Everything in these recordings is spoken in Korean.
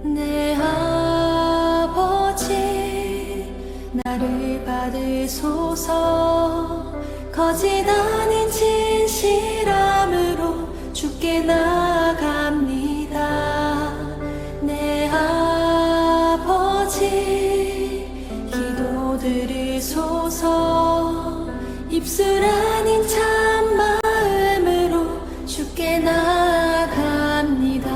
내 아버지 나를 받으소서. 거짓 아닌 진실함으로 주께 나아갑니다. 내 아버지 기도 들으소서. 입술 아닌 참마음으로 주께 나아갑니다.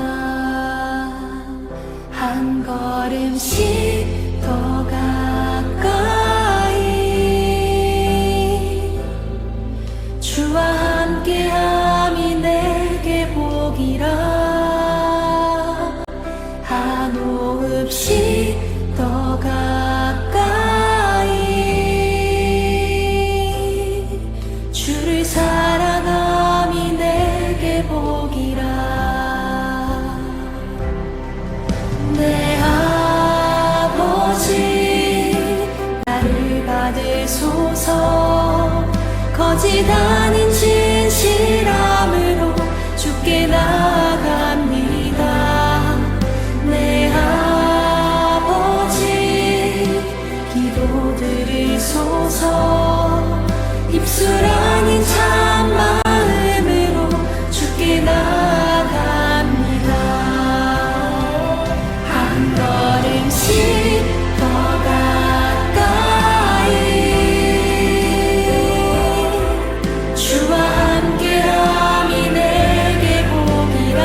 한 걸음씩 더 가까이 주와 함께함이 내게 복이라. 한 호흡씩 더 가까이 주를 사랑함이 내게 복이라. 내 아버지 나를 받으소서. 거짓 아닌 진실함으로 주께 나아갑니다. 내 아버지 기도 들으소서. 입술 아닌 참마음으로 주께 나아갑니다. 한 걸음씩 더 가까이 주와 함께함이 내게 복이라.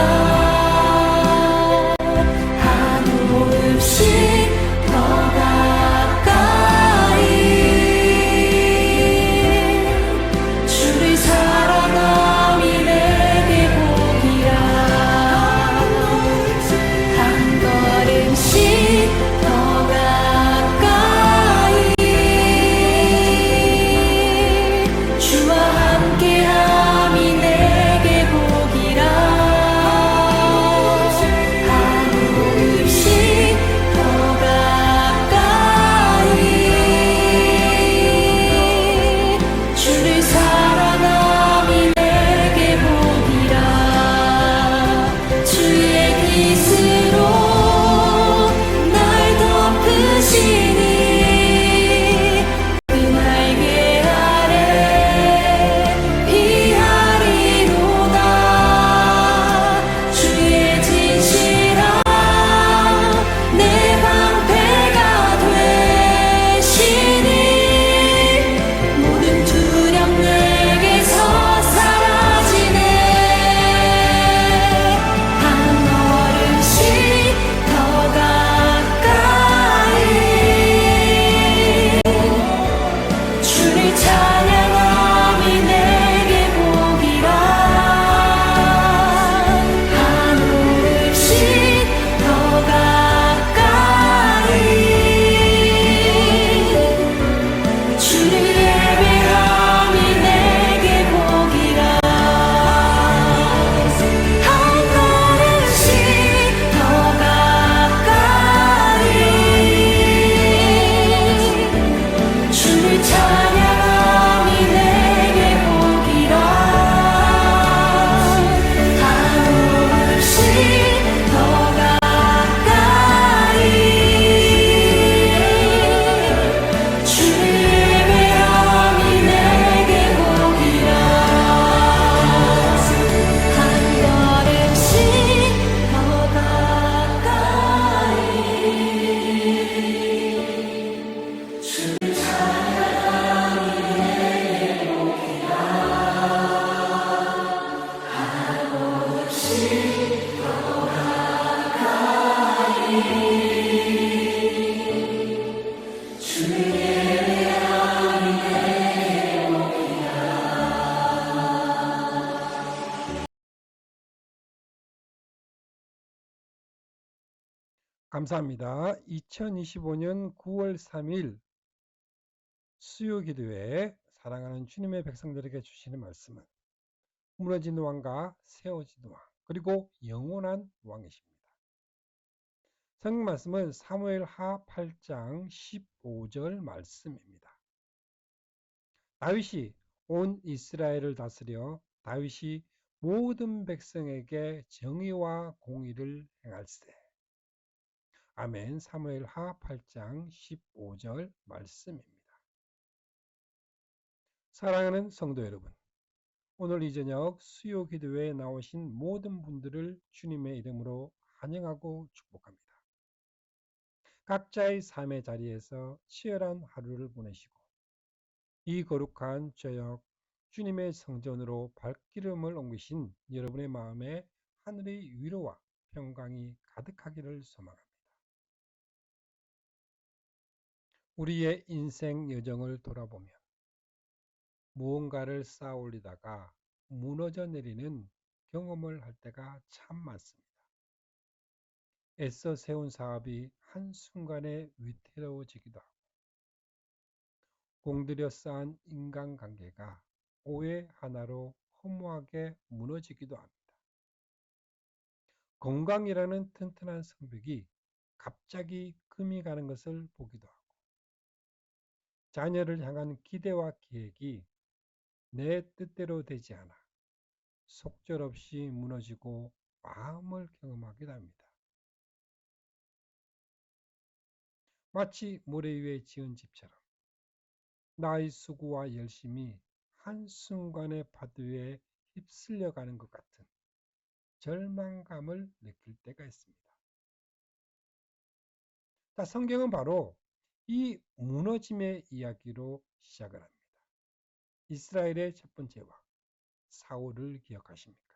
한 호흡씩 더 가까이 주를 사랑함이 내게 복이라. 한 걸음씩 더 가까이 주와 함께함이 내게 복이라. 한 호흡씩 더 가까이 주를 사랑함이 내게 복이라. 주의 빛으로 날 덮으시니 그 날개 아래 피하리로다. 주의 진실함 내 방패가 되시니 모든 두려움 내게서 사라지네. 한 걸음씩 더 가까이 주를 찬양함이 내게 복이라. 한 호흡씩 더 가까이 주를 예배함이 내게 복이라. 한 걸음씩 더 가까이 주를 찬양함이 내게 복이라. 한 호흡씩 더 가까이 주를 예배함이 내게 복이라. 한 걸음씩 더 가까이 주를 찬양함이 내게 복이라. 한 호흡씩 더 가까이 주를 예배함이 내게 복이라. 감사합니다. 2025년 9월 3일 수요기도회 사랑하는 주님의 백성들에게 주시는 말씀은 무너진 왕과 세워진 왕 그리고 영원한 왕이십니다. 성경 말씀은 사무엘하 8장 15절 말씀입니다. 다윗이 온 이스라엘을 다스려 다윗이 모든 백성에게 정의와 공의를 행할세 아멘. 사무엘하 8장 15절 말씀입니다. 사랑하는 성도 여러분, 오늘 이 저녁 수요 기도회에 나오신 모든 분들을 주님의 이름으로 환영하고 축복합니다. 각자의 삶의 자리에서 치열한 하루를 보내시고 이 거룩한 저녁 주님의 성전으로 발기름을 옮기신 여러분의 마음에 하늘의 위로와 평강이 가득하기를 소망합니다. 우리의 인생 여정을 돌아보면 무언가를 쌓아 올리다가 무너져 내리는 경험을 할 때가 참 많습니다. 애써 세운 사업이 한순간에 위태로워지기도 하고 공들여 쌓은 인간관계가 오해 하나로 허무하게 무너지기도 합니다. 건강이라는 튼튼한 성벽이 갑자기 금이 가는 것을 보기도 하고 자녀를 향한 기대와 계획이 내 뜻대로 되지 않아 속절없이 무너지고 마음을 경험하기도 합니다. 마치 모래 위에 지은 집처럼 나의 수고와 열심이 한순간에 파도에 휩쓸려 가는 것 같은 절망감을 느낄 때가 있습니다. 자, 성경은 바로 이 무너짐의 이야기로 시작을 합니다. 이스라엘의 첫 번째 왕 사울을 기억하십니까?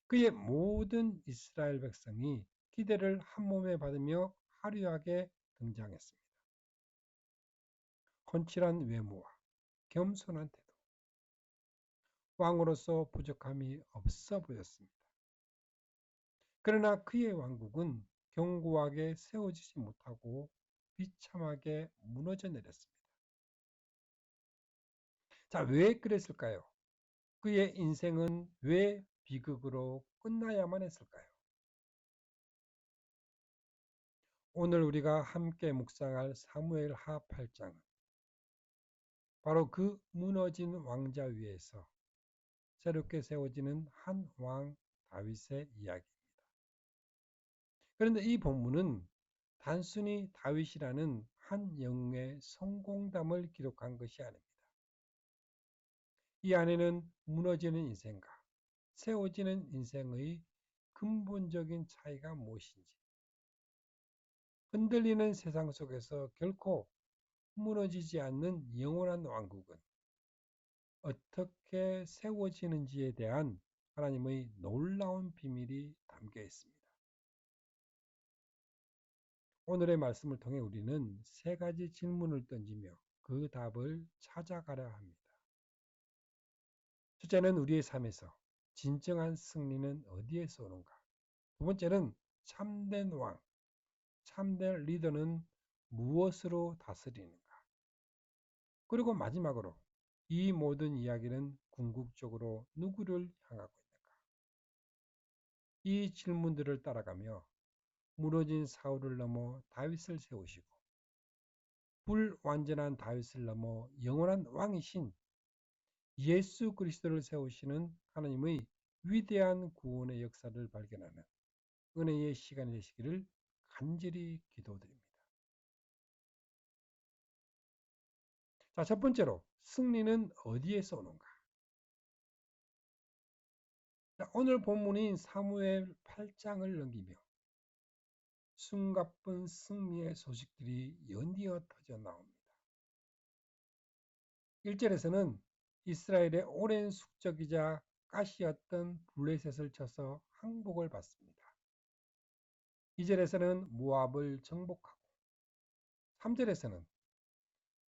그의 모든 이스라엘 백성이 기대를 한 몸에 받으며 화려하게 등장했습니다. 훤칠한 외모와 겸손한 태도, 왕으로서 부족함이 없어 보였습니다. 그러나 그의 왕국은 견고하게 세워지지 못하고 비참하게 무너져 내렸습니다. 자, 왜 그랬을까요? 그의 인생은 왜 비극으로 끝나야만 했을까요? 오늘 우리가 함께 묵상할 사무엘하 8장은 바로 그 무너진 왕자 위에서 새롭게 세워지는 한 왕 다윗의 이야기입니다. 그런데 이 본문은 단순히 다윗이라는 한 영웅의 성공담을 기록한 것이 아닙니다. 이 안에는 무너지는 인생과 세워지는 인생의 근본적인 차이가 무엇인지, 흔들리는 세상 속에서 결코 무너지지 않는 영원한 왕국은 어떻게 세워지는지에 대한 하나님의 놀라운 비밀이 담겨 있습니다. 오늘의 말씀을 통해 우리는 세 가지 질문을 던지며 그 답을 찾아가려 합니다. 첫째는 우리의 삶에서 진정한 승리는 어디에서 오는가? 두 번째는 참된 왕, 참된 리더는 무엇으로 다스리는가? 그리고 마지막으로 이 모든 이야기는 궁극적으로 누구를 향하고 있는가? 이 질문들을 따라가며 무너진 사울을 넘어 다윗을 세우시고 불완전한 다윗을 넘어 영원한 왕이신 예수 그리스도를 세우시는 하나님의 위대한 구원의 역사를 발견하는 은혜의 시간이 되시기를 간절히 기도드립니다. 자, 첫 번째로 승리는 어디에서 오는가? 자, 오늘 본문인 사무엘 8장을 넘기며 숨가쁜 승리의 소식들이 연이어 터져 나옵니다. 1절에서는 이스라엘의 오랜 숙적이자 가시였던 블레셋을 쳐서 항복을 받습니다. 2절에서는 모압을 정복하고 3절에서는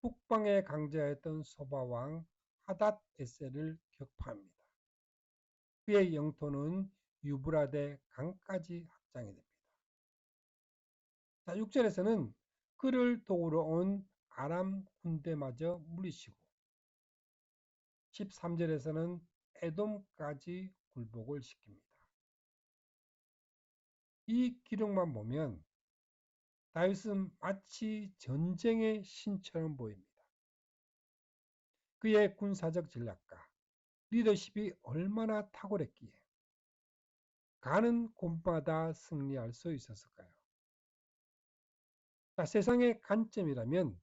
북방의 강자였던 소바왕 하닷 에셀을 격파합니다. 그의 영토는 유브라데 강까지 확장이 됩니다. 자, 6절에서는 그를 도우러 온 아람 군대마저 물리치고 13절에서는 에돔까지 굴복을 시킵니다. 이 기록만 보면 다윗은 마치 전쟁의 신처럼 보입니다. 그의 군사적 전략과 리더십이 얼마나 탁월했기에 가는 곳마다 승리할 수 있었을까요? 자, 세상의 관점이라면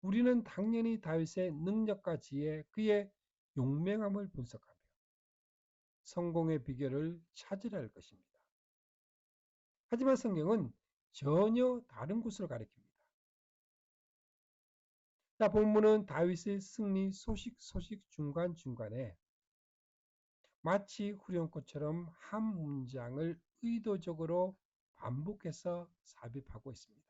우리는 당연히 다윗의 능력과 지혜, 그의 용맹함을 분석하며 성공의 비결을 찾으려 할 것입니다. 하지만 성경은 전혀 다른 것을 가리킵니다. 자, 본문은 다윗의 승리 소식 중간중간에 마치 후렴구처럼 한 문장을 의도적으로 반복해서 삽입하고 있습니다.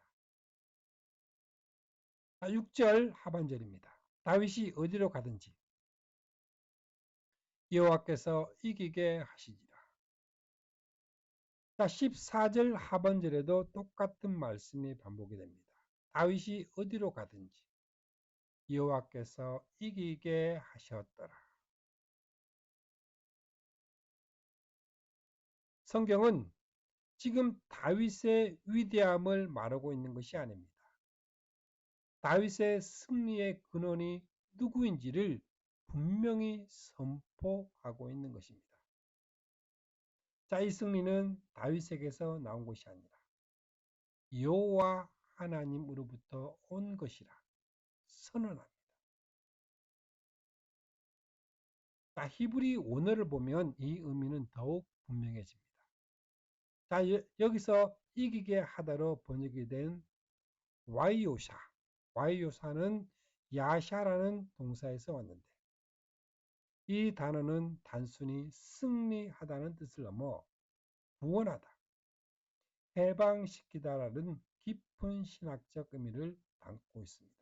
6절 하반절입니다. 다윗이 어디로 가든지 여호와께서 이기게 하시리라. 14절 하반절에도 똑같은 말씀이 반복이 됩니다. 다윗이 어디로 가든지 여호와께서 이기게 하셨더라. 성경은 지금 다윗의 위대함을 말하고 있는 것이 아닙니다. 다윗의 승리의 근원이 누구인지를 분명히 선포하고 있는 것입니다. 자, 이 승리는 다윗에게서 나온 것이 아니라 여호와 하나님으로부터 온 것이라 선언합니다. 자, 히브리 원어를 보면 이 의미는 더욱 분명해집니다. 자, 여기서 이기게 하다로 번역이 된 와이오샤. 와이오샤는 야샤라는 동사에서 왔는데 이 단어는 단순히 승리하다는 뜻을 넘어 구원하다, 해방시키다라는 깊은 신학적 의미를 담고 있습니다.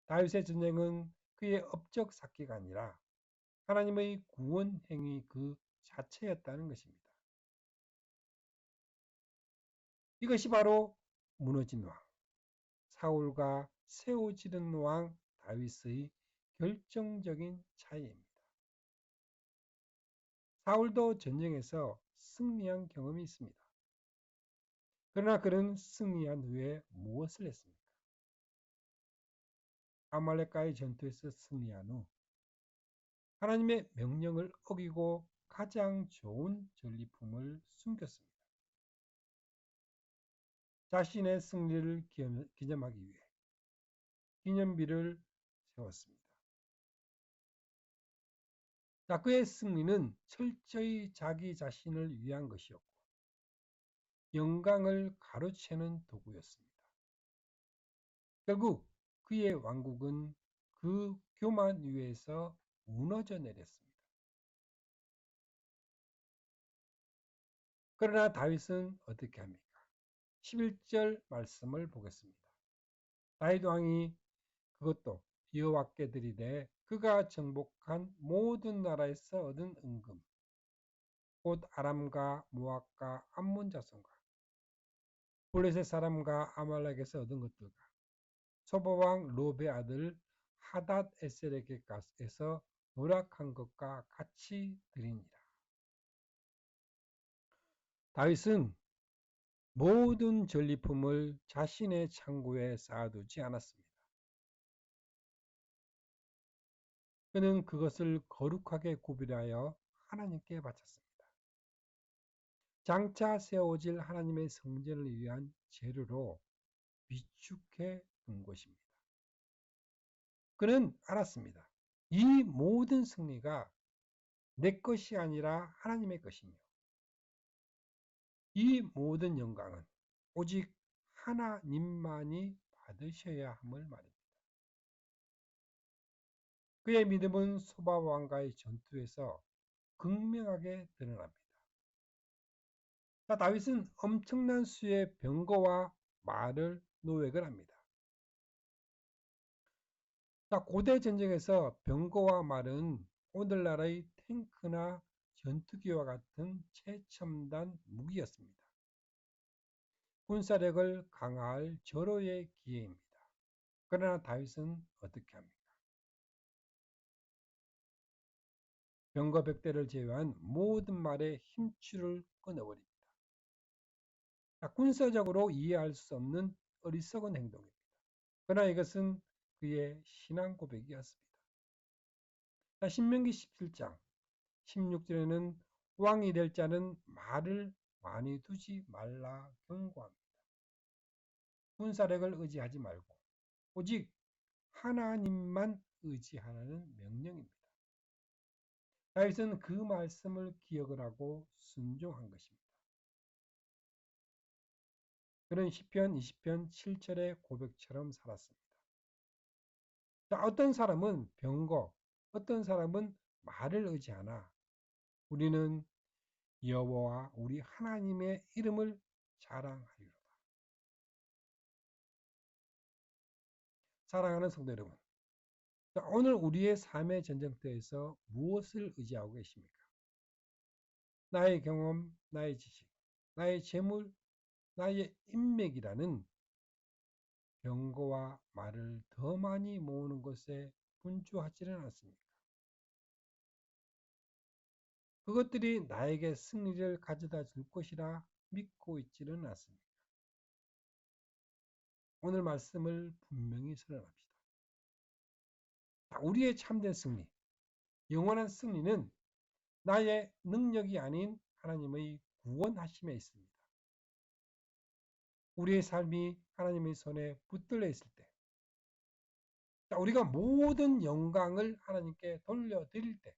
다윗의 전쟁은 그의 업적 쌓기가 아니라 하나님의 구원 행위 그 자체였다는 것입니다. 이것이 바로 무너진 왕, 사울과 세워지는 왕 다윗의 결정적인 차이입니다. 사울도 전쟁에서 승리한 경험이 있습니다. 그러나 그는 승리한 후에 무엇을 했습니까? 아말렉과의 전투에서 승리한 후 하나님의 명령을 어기고 가장 좋은 전리품을 숨겼습니다. 자신의 승리를 기념하기 위해 기념비를 세웠습니다. 자, 그의 승리는 철저히 자기 자신을 위한 것이었고 영광을 가로채는 도구였습니다. 결국 그의 왕국은 그 교만 위에서 무너져 내렸습니다. 그러나 다윗은 어떻게 합니까? 11절 말씀을 보겠습니다. 다윗 왕이 그것도 여호와께 드리되 그가 정복한 모든 나라에서 얻은 은금 곧 아람과 모압과 암몬 자손과 블레셋 사람과 아말렉에서 얻은 것들과 소바왕 롭의 아들 하닷 에셀에게서 노력한 것과 같이 드리니라. 다윗은 모든 전리품을 자신의 창고에 쌓아두지 않았습니다. 그는 그것을 거룩하게 구별하여 하나님께 바쳤습니다. 장차 세워질 하나님의 성전을 위한 재료로 비축해 둔 것입니다. 그는 알았습니다. 이 모든 승리가 내 것이 아니라 하나님의 것이며 이 모든 영광은 오직 하나님만이 받으셔야 함을 말입니다. 그의 믿음은 소바 왕과의 전투에서 극명하게 드러납니다. 다윗은 엄청난 수의 병거와 말을 노획을 합니다. 고대 전쟁에서 병거와 말은 오늘날의 탱크나 전투기와 같은 최첨단 무기였습니다. 군사력을 강화할 절호의 기회입니다. 그러나 다윗은 어떻게 합니까? 병거 100대를 제외한 모든 말의 힘줄을 끊어버립니다. 군사적으로 이해할 수 없는 어리석은 행동입니다. 그러나 이것은 그의 신앙 고백이었습니다. 신명기 17장 16절에는 왕이 될 자는 말을 많이 두지 말라 경고합니다. 군사력을 의지하지 말고 오직 하나님만 의지하라는 명령입니다. 다윗은 그 말씀을 기억을 하고 순종한 것입니다. 그는 시편 20편 7절의 고백처럼 살았습니다. 자, 어떤 사람은 병거, 어떤 사람은 말을 의지하나 우리는 여호와 우리 하나님의 이름을 자랑하리로다. 사랑하는 성도 여러분, 자, 오늘 우리의 삶의 전쟁터에서 무엇을 의지하고 계십니까? 나의 경험, 나의 지식, 나의 재물, 나의 인맥이라는 병거와 말을 더 많이 모으는 것에 분주하지는 않습니까? 그것들이 나에게 승리를 가져다 줄 것이라 믿고 있지는 않습니다. 오늘 말씀을 분명히 선언합시다. 우리의 참된 승리, 영원한 승리는 나의 능력이 아닌 하나님의 구원하심에 있습니다. 우리의 삶이 하나님의 손에 붙들려 있을 때, 우리가 모든 영광을 하나님께 돌려드릴 때,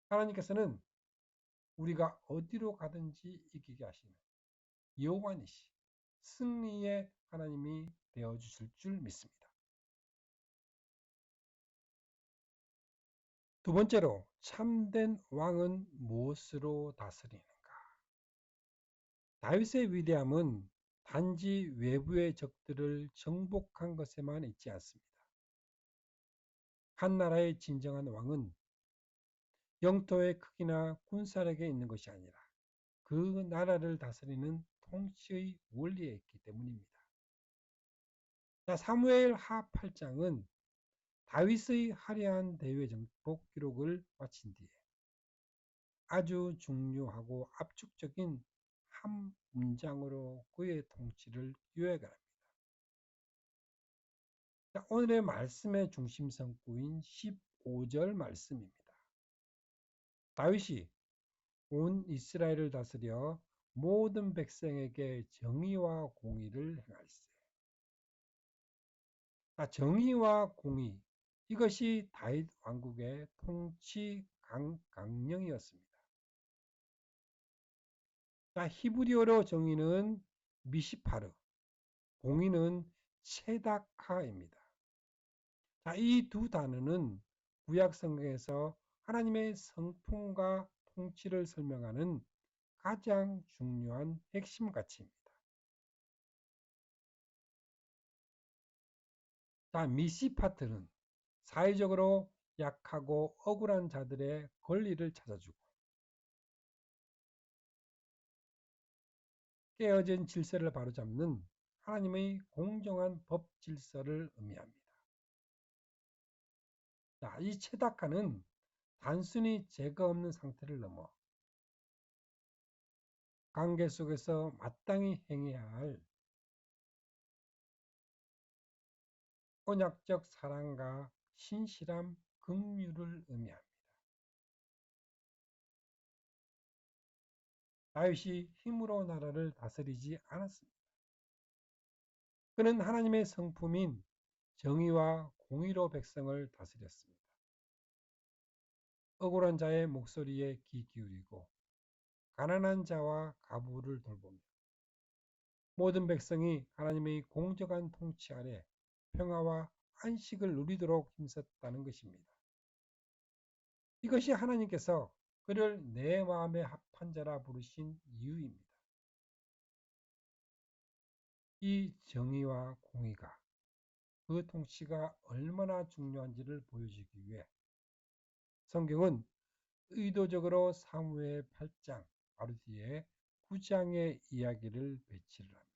하나님께서는 우리가 어디로 가든지 이기게 하시는 여호와니시 승리의 하나님이 되어주실 줄 믿습니다. 두 번째로, 참된 왕은 무엇으로 다스리는가? 다윗의 위대함은 단지 외부의 적들을 정복한 것에만 있지 않습니다. 한 나라의 진정한 왕은 영토의 크기나 군사력에 있는 것이 아니라 그 나라를 다스리는 통치의 원리에 있기 때문입니다. 자, 사무엘 하 8장은 다윗의 화려한 대외 정복 기록을 마친 뒤에 아주 중요하고 압축적인 한 문장으로 그의 통치를 요약합니다. 자, 오늘의 말씀의 중심성구인 15절 말씀입니다. 다윗이 온 이스라엘을 다스려 모든 백성에게 정의와 공의를 행할세. 정의와 공의, 이것이 다윗 왕국의 통치 강령이었습니다. 히브리어로 정의는 미시파르, 공의는 체다카입니다. 이 두 단어는 구약 성경에서 하나님의 성품과 통치를 설명하는 가장 중요한 핵심 가치입니다. 미시파트는 사회적으로 약하고 억울한 자들의 권리를 찾아주고 깨어진 질서를 바로잡는 하나님의 공정한 법 질서를 의미합니다. 이 체다카는 단순히 죄가 없는 상태를 넘어 관계 속에서 마땅히 행해야 할 언약적 사랑과 신실함, 긍휼을 의미합니다. 다윗이 힘으로 나라를 다스리지 않았습니다. 그는 하나님의 성품인 정의와 공의로 백성을 다스렸습니다. 억울한 자의 목소리에 귀 기울이고 가난한 자와 가부를 돌보며 모든 백성이 하나님의 공정한 통치 아래 평화와 안식을 누리도록 힘썼다는 것입니다. 이것이 하나님께서 그를 내 마음에 합한 자라 부르신 이유입니다. 이 정의와 공의가, 그 통치가 얼마나 중요한지를 보여주기 위해 성경은 의도적으로 사무엘 8장 바로 뒤에 9장의 이야기를 배치를 합니다.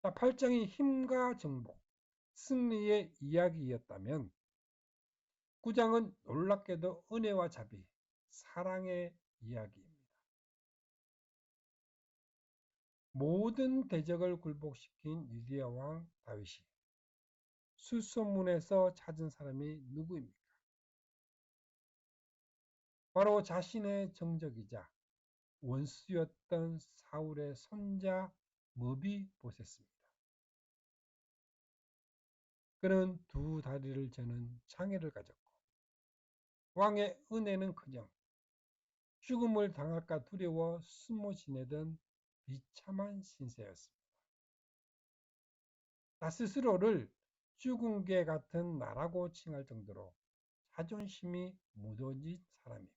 8장이 힘과 정복, 승리의 이야기였다면 9장은 놀랍게도 은혜와 자비, 사랑의 이야기입니다. 모든 대적을 굴복시킨 유리아 왕 다윗이 수소문에서 찾은 사람이 누구입니까? 바로 자신의 정적이자 원수였던 사울의 손자 머비보셋입니다. 그는 두 다리를 저는 장애를 가졌고 왕의 은혜는커녕 죽음을 당할까 두려워 숨어 지내던 비참한 신세였습니다. 나 스스로를 죽은 개 같은 나라고 칭할 정도로 자존심이 무뎌진 사람입니다.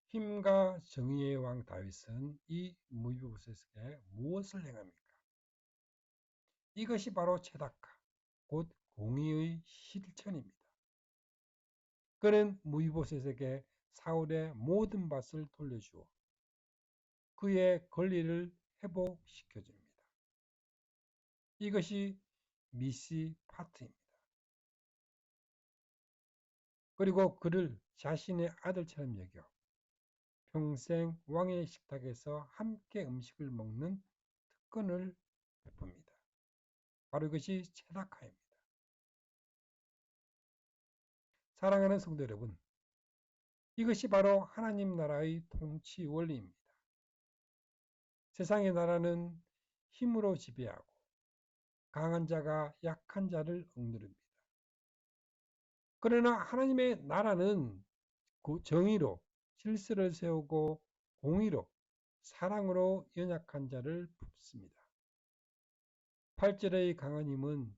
힘과 정의의 왕 다윗은 이 무비보셋에게 무엇을 행합니까? 이것이 바로 체다카, 곧 공의의 실천입니다. 그는 무비보셋에게 사울의 모든 밭을 돌려주어 그의 권리를 회복시켜줍니다. 이것이 미시파트입니다. 그리고 그를 자신의 아들처럼 여겨 평생 왕의 식탁에서 함께 음식을 먹는 특권을 베풉니다. 바로 이것이 체다카입니다. 사랑하는 성도 여러분, 이것이 바로 하나님 나라의 통치 원리입니다. 세상의 나라는 힘으로 지배하고 강한 자가 약한 자를 억누릅니다. 그러나 하나님의 나라는 정의로 질서를 세우고 공의로 사랑으로 연약한 자를 품습니다. 8절의 강한 힘은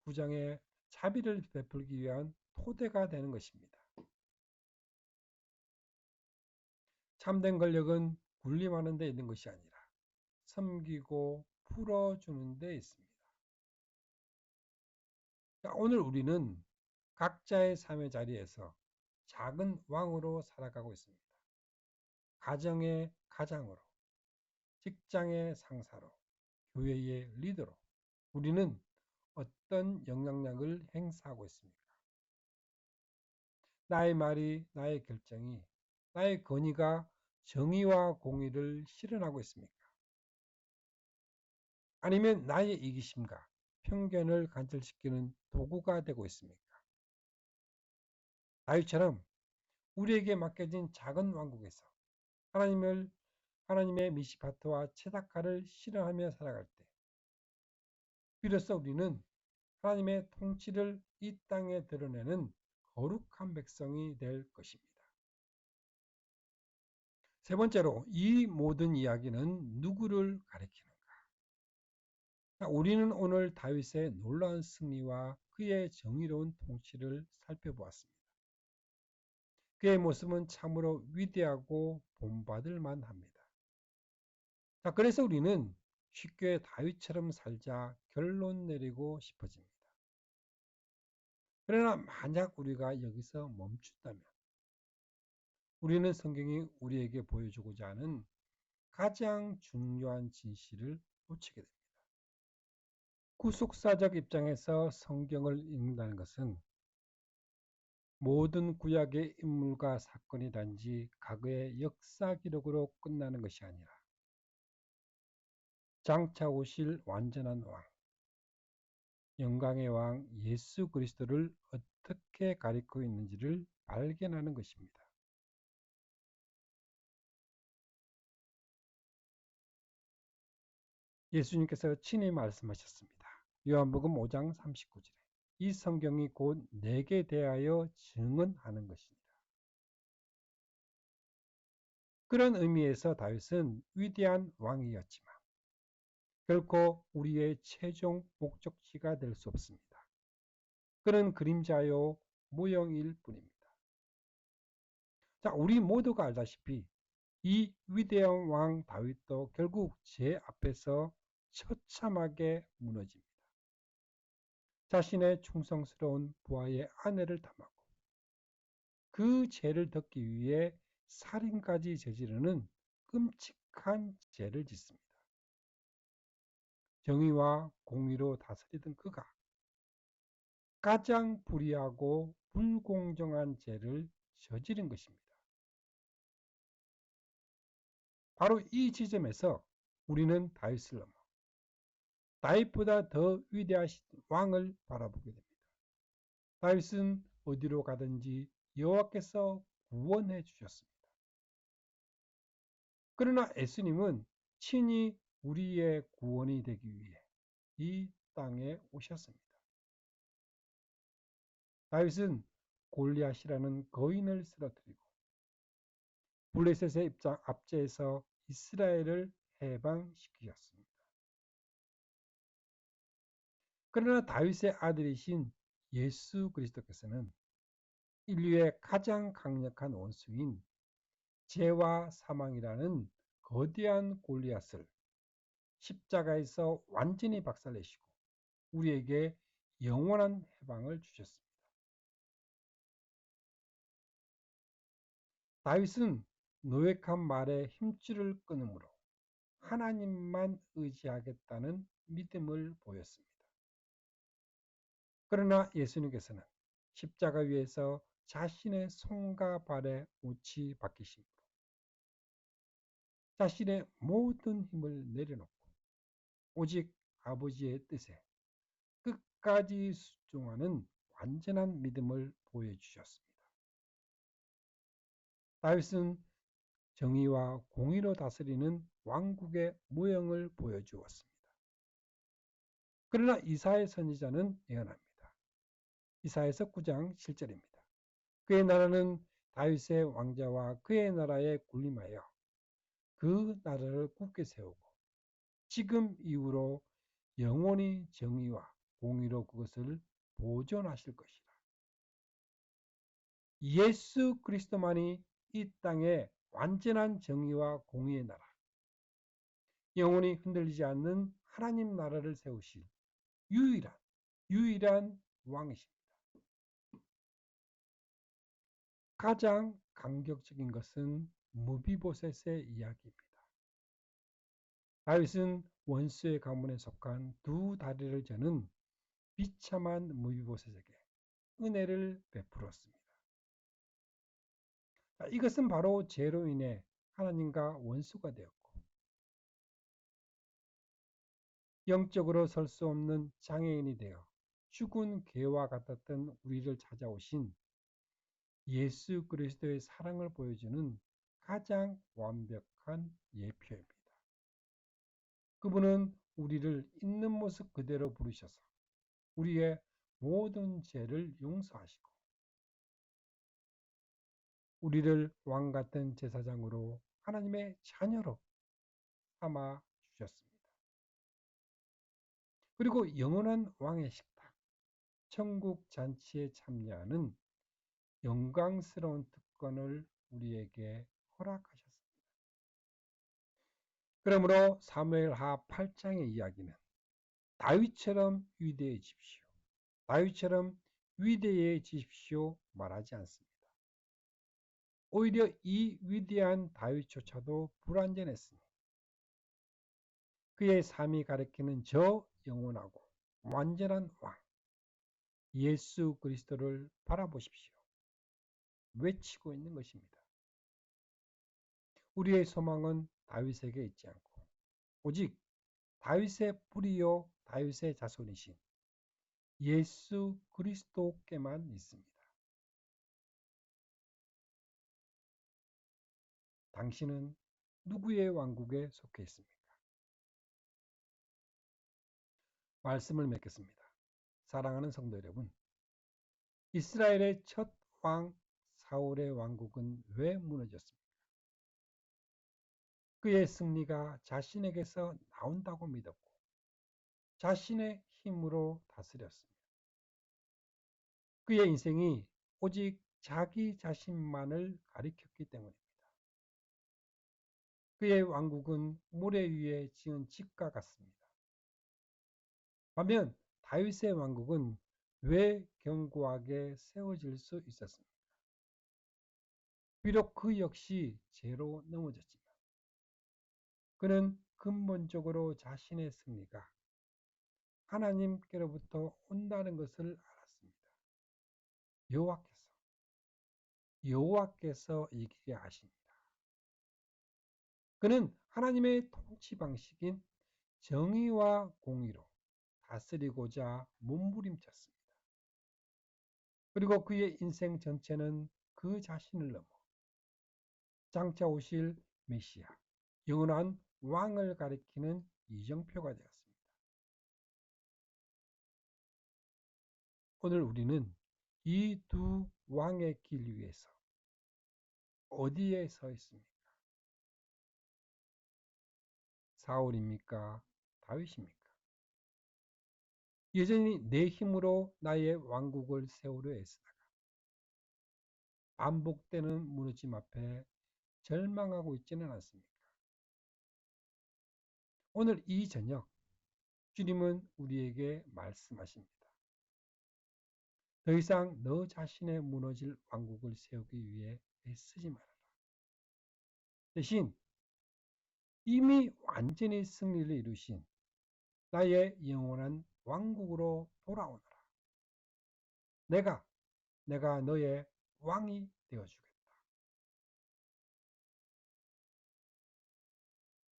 9장의 자비를 베풀기 위한 토대가 되는 것입니다. 참된 권력은 군림하는 데 있는 것이 아니라 섬기고 풀어주는 데 있습니다. 오늘 우리는 각자의 삶의 자리에서 작은 왕으로 살아가고 있습니다. 가정의 가장으로, 직장의 상사로, 교회의 리더로 우리는 어떤 영향력을 행사하고 있습니까? 나의 말이, 나의 결정이, 나의 건의가 정의와 공의를 실현하고 있습니까? 아니면 나의 이기심과 편견을 관철시키는 도구가 되고 있습니까? 다윗처럼 우리에게 맡겨진 작은 왕국에서 하나님의 미시파트와 체다카를 실현하며 살아갈 때 비로소 우리는 하나님의 통치를 이 땅에 드러내는 거룩한 백성이 될 것입니다. 세 번째로 이 모든 이야기는 누구를 가리키는가? 우리는 오늘 다윗의 놀라운 승리와 그의 정의로운 통치를 살펴보았습니다. 그의 모습은 참으로 위대하고 본받을 만합니다. 그래서 우리는 쉽게 다윗처럼 살자 결론 내리고 싶어집니다. 그러나 만약 우리가 여기서 멈춘다면 우리는 성경이 우리에게 보여주고자 하는 가장 중요한 진실을 놓치게 됩니다. 구속사적 입장에서 성경을 읽는다는 것은 모든 구약의 인물과 사건이 단지 과거의 역사 기록으로 끝나는 것이 아니라 장차 오실 완전한 왕, 영광의 왕 예수 그리스도를 어떻게 가리키고 있는지를 발견하는 것입니다. 예수님께서 친히 말씀하셨습니다. 요한복음 5장 39절에 이 성경이 곧 내게 대하여 증언하는 것이니라. 그런 의미에서 다윗은 위대한 왕이었지만 결코 우리의 최종 목적지가 될 수 없습니다. 그는 그림자요 모형일 뿐입니다. 우리 모두가 알다시피 이 위대한 왕 다윗도 결국 제 앞에서 처참하게 무너집니다. 자신의 충성스러운 부하의 아내를 탐하고 그 죄를 덮기 위해 살인까지 저지르는 끔찍한 죄를 짓습니다. 정의와 공의로 다스리던 그가 가장 불의하고 불공정한 죄를 저지른 것입니다. 바로 이 지점에서 우리는 다윗을 넘어 다윗보다 더 위대하신 왕을 바라보게 됩니다. 다윗은 어디로 가든지 여호와께서 구원해 주셨습니다. 그러나 예수님은 친히 우리의 구원이 되기 위해 이 땅에 오셨습니다. 다윗은 골리앗이라는 거인을 쓰러뜨리고 블레셋의 입장 압제에서 이스라엘을 해방시키셨습니다. 그러나 다윗의 아들이신 예수 그리스도께서는 인류의 가장 강력한 원수인 죄와 사망이라는 거대한 골리앗을 십자가에서 완전히 박살내시고 우리에게 영원한 해방을 주셨습니다. 다윗은 노획한 말에 힘줄을 끊음으로 하나님만 의지하겠다는 믿음을 보였습니다. 그러나 예수님께서는 십자가 위에서 자신의 손과 발에 못이 박히심으로 자신의 모든 힘을 내려놓고 오직 아버지의 뜻에 끝까지 순종하는 완전한 믿음을 보여주셨습니다. 다윗은 정의와 공의로 다스리는 왕국의 모형을 보여주었습니다. 그러나 이사야 선지자는 예언합니다. 이사야서 9장 7절입니다. 그의 나라는 다윗의 왕자와 그의 나라에 군림하여 그 나라를 굳게 세우고 지금 이후로 영원히 정의와 공의로 그것을 보존하실 것이라. 예수 그리스도만이 이 땅에 완전한 정의와 공의의 나라, 영원히 흔들리지 않는 하나님 나라를 세우실 유일한 왕이십니다. 가장 감격적인 것은 무비보셋의 이야기입니다. 다윗은 원수의 가문에 속한 두 다리를 저는 비참한 무비보셋에게 은혜를 베풀었습니다. 이것은 바로 죄로 인해 하나님과 원수가 되었고 영적으로 설 수 없는 장애인이 되어 죽은 개와 같았던 우리를 찾아오신 예수 그리스도의 사랑을 보여주는 가장 완벽한 예표입니다. 그분은 우리를 있는 모습 그대로 부르셔서 우리의 모든 죄를 용서하시고 우리를 왕같은 제사장으로 하나님의 자녀로 삼아 주셨습니다. 그리고 영원한 왕의 식탁, 천국 잔치에 참여하는 영광스러운 특권을 우리에게 허락하셨습니다. 그러므로 사무엘하 8장의 이야기는 다윗처럼 위대해지십시오. 다윗처럼 위대해지십시오 말하지 않습니다. 오히려 이 위대한 다윗조차도 불완전했으니 그의 삶이 가리키는 저 영원하고 완전한 왕 예수 그리스도를 바라보십시오. 외치고 있는 것입니다. 우리의 소망은 다윗에게 있지 않고 오직 다윗의 뿌리요 다윗의 자손이신 예수 그리스도께만 있습니다. 당신은 누구의 왕국에 속해 있습니까? 말씀을 맺겠습니다. 사랑하는 성도 여러분, 이스라엘의 첫 왕 사울의 왕국은 왜 무너졌습니까? 그의 승리가 자신에게서 나온다고 믿었고 자신의 힘으로 다스렸습니다. 그의 인생이 오직 자기 자신만을 가리켰기 때문입니다. 그의 왕국은 모래 위에 지은 집과 같습니다. 반면 다윗의 왕국은 왜 견고하게 세워질 수 있었습니까? 비록 그 역시 죄로 넘어졌지만 그는 근본적으로 자신의 승리가 하나님께로부터 온다는 것을 알았습니다. 여호와께서 이기게 하십니다. 그는 하나님의 통치 방식인 정의와 공의로 다스리고자 몸부림쳤습니다. 그리고 그의 인생 전체는 그 자신을 넘어 장차 오실 메시아, 영원한 왕을 가리키는 이정표가 되었습니다. 오늘 우리는 이 두 왕의 길 위에서 어디에 서 있습니까? 사울입니까? 다윗입니까? 여전히 내 힘으로 나의 왕국을 세우려 애쓰다가 반복되는 무너짐 앞에 절망하고 있지는 않습니까? 오늘 이 저녁 주님은 우리에게 말씀하십니다. 더 이상 너 자신의 무너질 왕국을 세우기 위해 애쓰지 말아라. 대신 이미 완전히 승리를 이루신 나의 영원한 왕국으로 돌아오너라. 내가 너의 왕이 되어주겠다.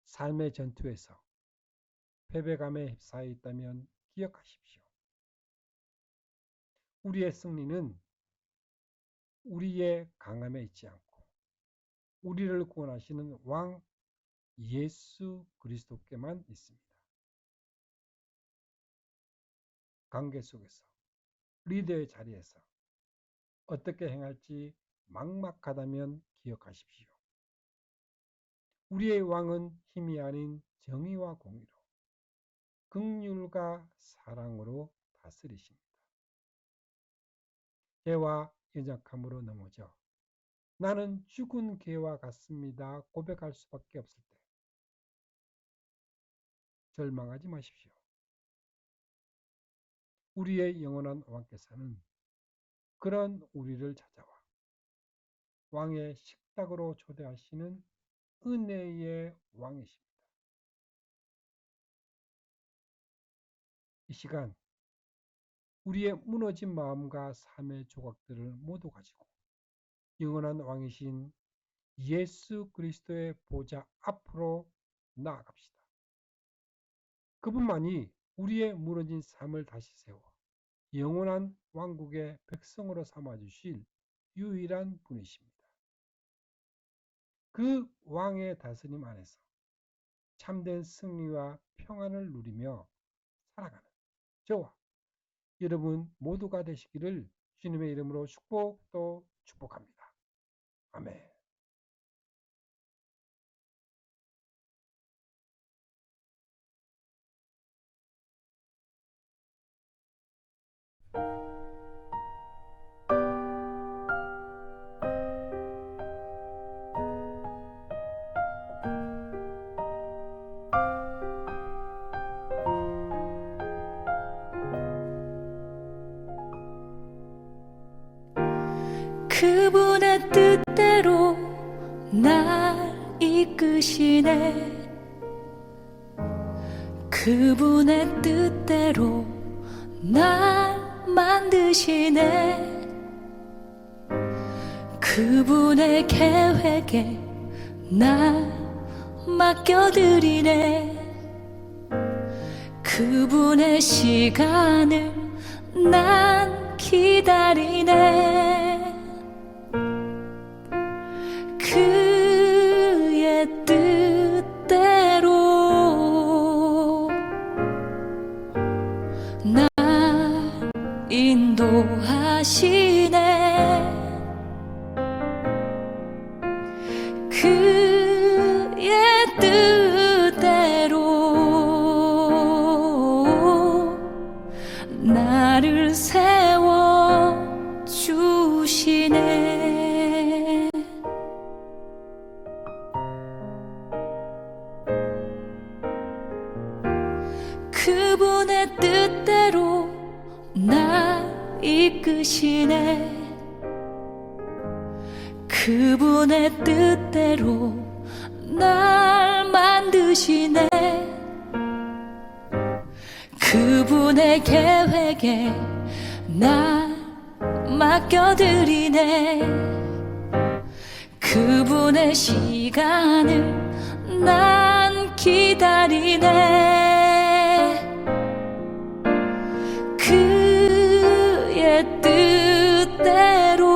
삶의 전투에서 패배감에 휩싸여 있다면 기억하십시오. 우리의 승리는 우리의 강함에 있지 않고 우리를 구원하시는 왕 예수 그리스도께만 있습니다. 관계 속에서, 리더의 자리에서 어떻게 행할지 막막하다면 기억하십시오. 우리의 왕은 힘이 아닌 정의와 공의로, 긍휼과 사랑으로 다스리십니다. 죄와 연약함으로 넘어져 나는 죽은 개와 같습니다 고백할 수밖에 없을 때 절망하지 마십시오. 우리의 영원한 왕께서는 그런 우리를 찾아와 왕의 식탁으로 초대하시는 은혜의 왕이십니다. 이 시간 우리의 무너진 마음과 삶의 조각들을 모두 가지고 영원한 왕이신 예수 그리스도의 보좌 앞으로 나아갑시다. 그분만이 우리의 무너진 삶을 다시 세워 영원한 왕국의 백성으로 삼아주실 유일한 분이십니다. 그 왕의 다스림 안에서 참된 승리와 평안을 누리며 살아가는 저와 여러분 모두가 되시기를 주님의 이름으로 축복도 축복합니다. 아멘. 그분의 뜻대로 날 이끄시네. 그분의 뜻대로 날 만드시네. 그분의 계획에 날 맡겨드리네. 그분의 시간을 난 기다리네. 그의 뜻대로 날 인도하시네. 그의 뜻대로 나를 세워 주시네. 그분의 뜻대로 날 이끄시네. 그분의 뜻대로 날 만드시네. 그분의 계획에 날 맡겨드리네. 그분의 시간을 난 기다리네. 그의 뜻대로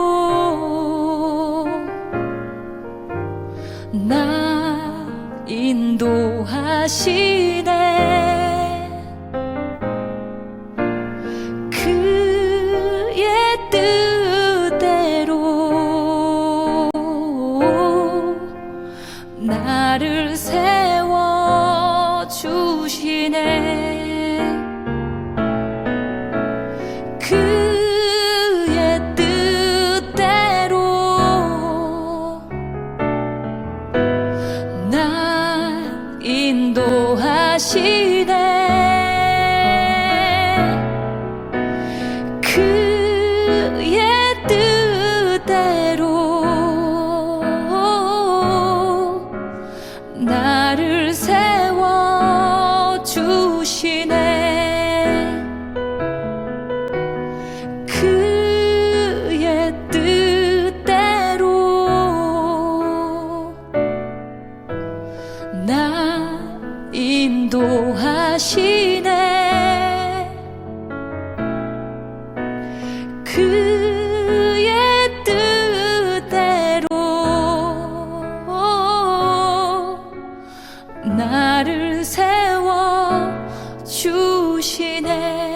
날 인도하시네. 그의 뜻대로 나를 세워 주시네. 그의 뜻대로 날 인도하시네. 그의 뜻대로 나를 세워 주시네. 그의 뜻대로 나 인도하시네. 그의 뜻대로 나를 세워 주시네.